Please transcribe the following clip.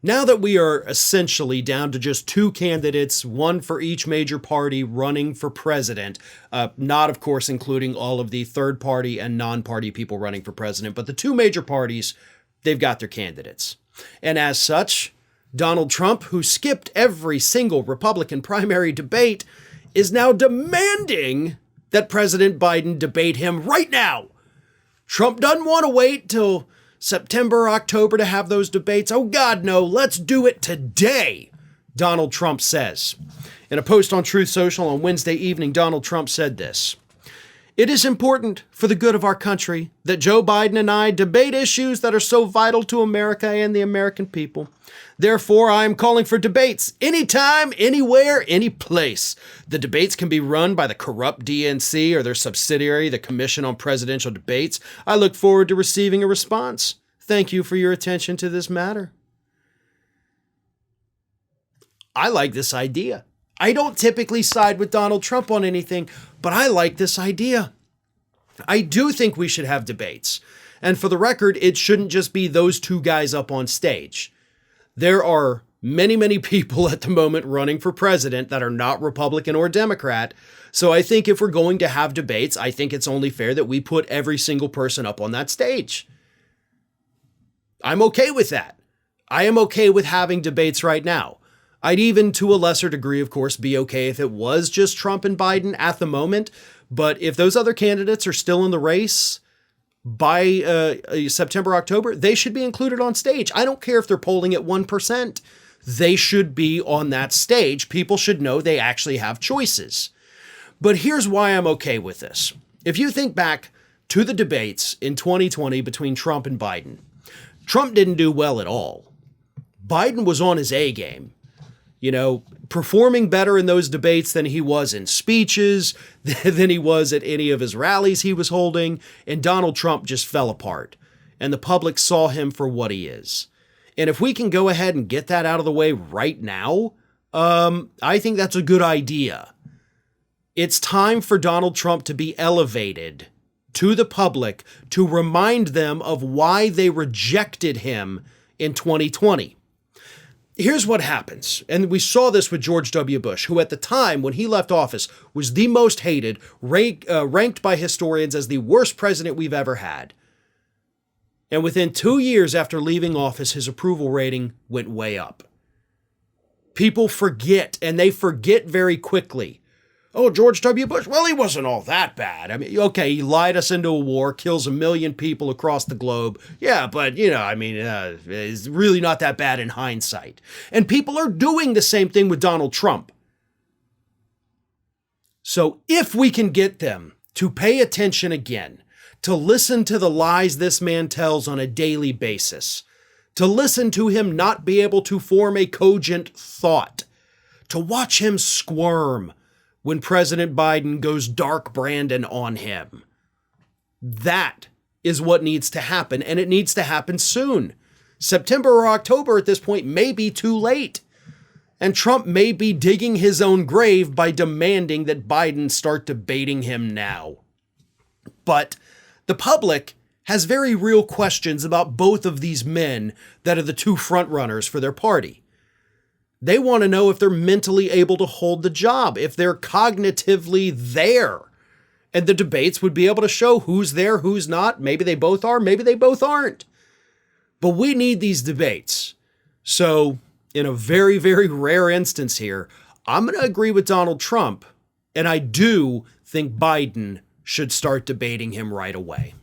Now that we are essentially down to just two candidates, one for each major party running for president, not, of course, including all of the third party and non-party people running for president, but the two major parties, they've got their candidates. And as such, Donald Trump, who skipped every single Republican primary debate, is now demanding that President Biden debate him right now. Trump doesn't want to wait till September, October to have those debates. Oh God, no, let's do it today, Donald Trump says. In a post on Truth Social on Wednesday evening, Donald Trump said this: "It is important for the good of our country that Joe Biden and I debate issues that are so vital to America and the American people. Therefore, I am calling for debates anytime, anywhere, any place. The debates can be run by the corrupt DNC or their subsidiary, the Commission on Presidential Debates. I look forward to receiving a response. Thank you for your attention to this matter." I like this idea. I don't typically side with Donald Trump on anything, but I like this idea. I do think we should have debates. And for the record, it shouldn't just be those two guys up on stage. There are many, many people at the moment running for president that are not Republican or Democrat. So I think if we're going to have debates, I think it's only fair that we put every single person up on that stage. I'm okay with that. I am okay with having debates right now. I'd even, to a lesser degree, of course, be okay if it was just Trump and Biden at the moment. But if those other candidates are still in the race by September, October, they should be included on stage. I don't care if they're polling at 1%. They should be on that stage. People should know they actually have choices. But here's why I'm okay with this. If you think back to the debates in 2020 between Trump and Biden, Trump didn't do well at all. Biden was on his A game. You know, performing better in those debates than he was in speeches, than he was at any of his rallies he was holding, and Donald Trump just fell apart. And the public saw him for what he is. And if we can go ahead and get that out of the way right now, I think that's a good idea. It's time for Donald Trump to be elevated to the public to remind them of why they rejected him in 2020. Here's what happens, and we saw this with George W. Bush, who at the time when he left office was the most hated, ranked by historians as the worst president we've ever had. And within 2 years after leaving office, his approval rating went way up. People forget, and they forget very quickly. Oh, George W. Bush, well, he wasn't all that bad. I mean, okay, he lied us into a war, kills 1 million people across the globe. Yeah, but, it's really not that bad in hindsight. And people are doing the same thing with Donald Trump. So if we can get them to pay attention again, to listen to the lies this man tells on a daily basis, to listen to him not be able to form a cogent thought, to watch him squirm when President Biden goes dark Brandon on him. That is what needs to happen, and it needs to happen soon. September or October at this point may be too late. And Trump may be digging his own grave by demanding that Biden start debating him now. But the public has very real questions about both of these men that are the two frontrunners for their party. They want to know if they're mentally able to hold the job, if they're cognitively there. And the debates would be able to show who's there, who's not. Maybe they both are, maybe they both aren't. But we need these debates. So, in a very, very rare instance here, I'm going to agree with Donald Trump, and I do think Biden should start debating him right away.